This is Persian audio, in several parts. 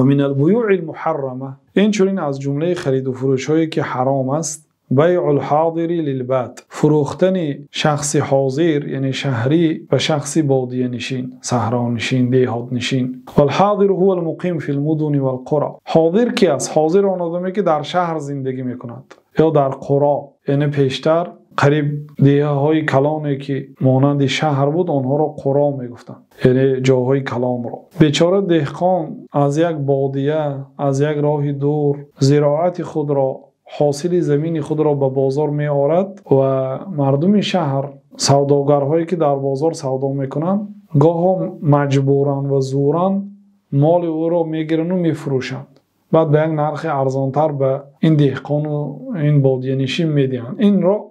و من البیوع المحرمه، این چنین از جمله خرید و فروش هایی که حرام است، بیع الحاضر للباد، فروختن شخص حاضر یعنی شهری و شخص بادیه نشین، صحرا نشین، دیهات نشین. والحاضر هو المقیم فی المدن والقرى. حاضر کی است؟ حاضر آن آدمی که در شهر زندگی میکند یا در قرا، یعنی پیشتر قریب دیه های کلانی که مانند شهر بود آنها را قرا میگفتند، یعنی جاهای کلان را. بیچاره دهقان از یک بادیه، از یک راه دور زراعت خود را، حاصل زمین خود را به بازار می آورد و مردم شهر، سوداگرهایی که در بازار سودا میکنند، گاه مجبورن و زورن مال او را میگیرن و میفروشند، بعد به یک نرخ ارزانتر به این دهقان و این بادیه نشین میدهند. این را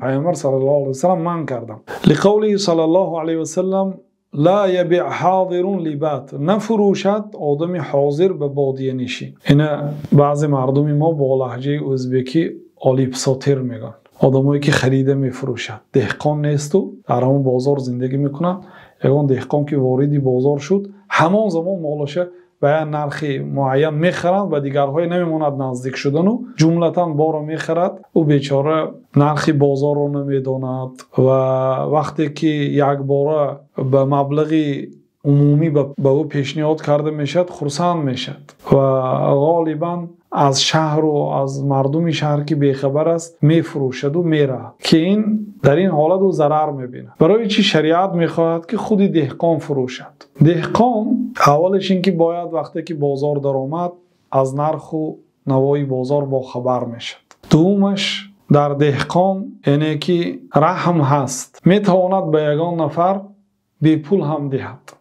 پیامبر صلی الله علیه و سلم منع کردند. لقوله صلی الله علیه و سلم لا یبیع حاضر لباد، نفروشد آدم حاضر به بادیه نشین. این بعضی مردم ما با لهجه ازبکی آلیپ ساتر میگن، آدمایی که خریده میفروشد، دهقان نیست و در همون بازار زندگی میکنن. یگان دهقان که واردی بازار شد همان زمان مالشه به نرخ معین میخرند و دیگرهای نمیماند نزدیک شدن و جملتا بارو میخرد و بیچاره نرخ بازار رو نمیداند و وقتی که یک باره به مبلغ عمومی به او پیشنهاد کرده میشد خرسند میشد و غالبا از شهر و از مردم شهر که بیخبر است میفروشد و میره، که این در این حالت او ضرر میبینه. برای چی شریعت میخواهد که خود دهقان فروشد؟ دهقان اولش این که باید وقتی که بازار در آمد از نرخ و نوای بازار با خبر میشد. دومش در دهقان اینه که رحم هست، میتواند به یگان نفر بی پول هم دهد،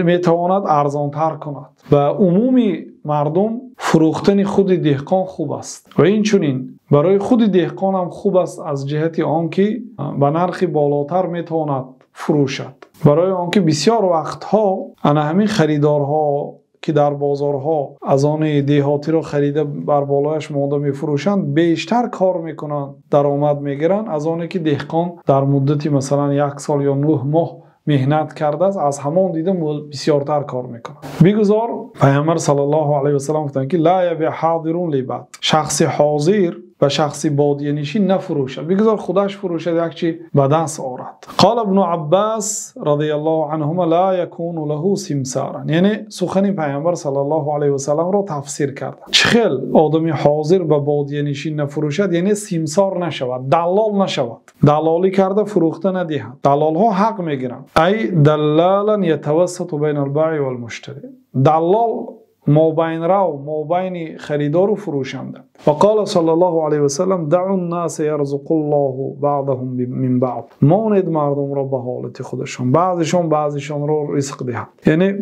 میتواند ارزانتر کند و عمومی مردم فروختن خود دهقان خوب است و این چنین برای خود دهقان هم خوب است از جهت آنکه به نرخ بالاتر میتواند فروشد. برای آنکه بسیار وقتها همین خریدارها که در بازارها از آن دیهاتی را خریده بر بالایش مانده میفروشند بیشتر کار میکنند، درآمد میگیرند از آنی که دهقان در مدتی مثلا 1 سال یا 9 ماه مهنت کرده است، از همان دیده بسیارتر کار میکنه. بگذار پیامبر صلی الله علیه و سلم گفتند که لا یبیع حاضر لباد، شخص حاضر و شخص بادیه نشین نفروشد، بگذار خودش فروشد یک چی به دست آورد. قال ابن عباس رضی الله عنهما لا یکون له سمسارا، یعنی سخن پیامبر صلی الله علیه و سلم را تفسیر کرد. چخیل آدمی حاضر به بادیه نشین نفروشد؟ یعنی سمسار نشود، دلال نشود، دلالی کرده فروخته ندهد. دلال ها حق میگیرند، ای دلالا یتوسط بین البائع والمشتری، دلال مابین رو مابین خریدار و فروشنده. و قال صلی الله علیه و سلم دعوا الناس یرزق الله بعضهم من بعض، ماند مردم را به حالت خودشان، بعضشان را رزق دهد، یعنی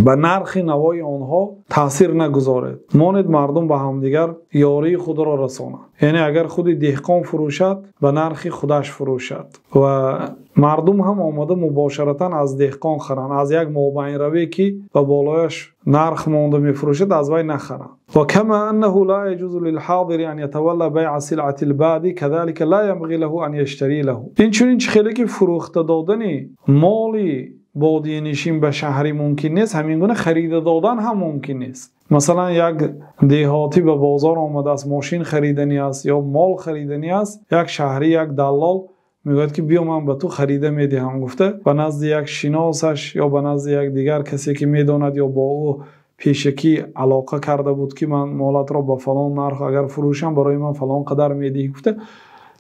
به نرخ نوای آنها تاثیر نگذارد، ماند مردم به همدیگر یاری خود را رسانند. یعنی اگر خود دهقان فروشد به نرخ خودش فروشد و مردم هم آمده مباشرتا از دهقان خرند، از یک مابین روی که به بالایش نرخ مانده میفروشد از وی نخرند. و کما انه لا يجوز للحاضر ان يتولى بيع سلعه الباد كذلك لا ينبغي له ان يشتري له، این چنین خیلی که فروخته دادن مالی بادیه نشین به شهری ممکن نیست، همین گونه خرید دادن هم ممکن نیست. مثلا یک دیهاتی به بازار آمده است، ماشین خریدنی است یا مال خریدنی است، یک شهری یک دلال میگوید که بیا من به تو خریده میدهم، گفته به نزد یک شناسش یا به نزد یک دیگر کسی که میداند یا با او پیشکی علاقه کرده بود که من مالت را به فلان نرخ اگر فروشم برای من فلان قدر میدهی، گفته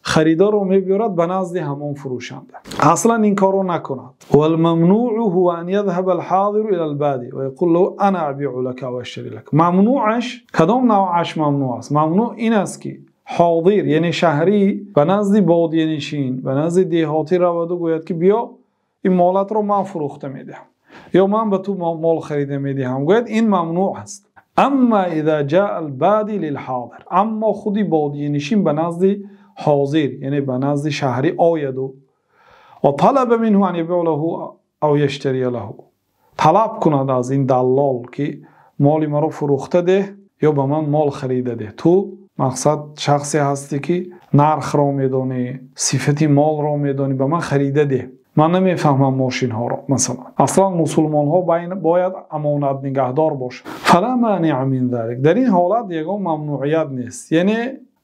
خریدار رو میبیارد به نزد همان فروشنده. اصلا این کار رو نکند. والممنوع هو ان يذهب الحاضر الى البادي ويقول له انا ابيع لك و اشتري لك. ممنوعش کدام نوعش ممنوع است؟ ممنوع این است که حاضر یعنی شهری به نزد بادیه نشین، به نزد دیهاتی رود و گوید که بیا این مالت رو من فروخته میدهم یا من به تو مال خریده میدهم، گوید این ممنوع است. اما اذا جاء البادي للحاضر، اما خودی بادیه نشین به نزد حاضر یعنی به نزد شهری آید و طلب منه ان یبیع له او یشتری له، طلب کند از این دلال که مالی مرا فروخته ده یا به من مال خریده ده. تو مقصد شخصی هستی که نرخ را میدانی، صفت مال را میدانی، به من خریده ده، من نمیفهمم ماشین ها را مثلا. اصلا مسلمان ها باید امانت نگهدار باشه. فلا مانع من ذلك. در این حالت یگان ممنوعیت نیست. یعنی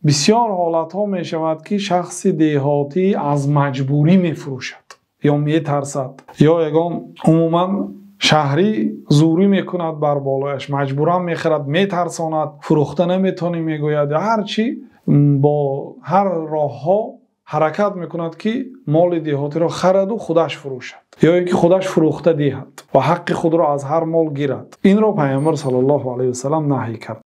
بسیار حالت ها می شود که شخص دیهاتی از مجبوری می فروشد یا می ترسد، یا یگان عموما شهری زوری میکند بر بالایش، مجبورا میخرد، میترساند، فروخته نمیتونی میگوید، یا هر چی با هر راه ها حرکت میکند که مال دیهاتی را خرد و خودش فروشد یا اینکه خودش فروخته دهد و حق خود را از هر مال گیرد. این را پیامبر صلی الله علیه و سلم نهی کرد.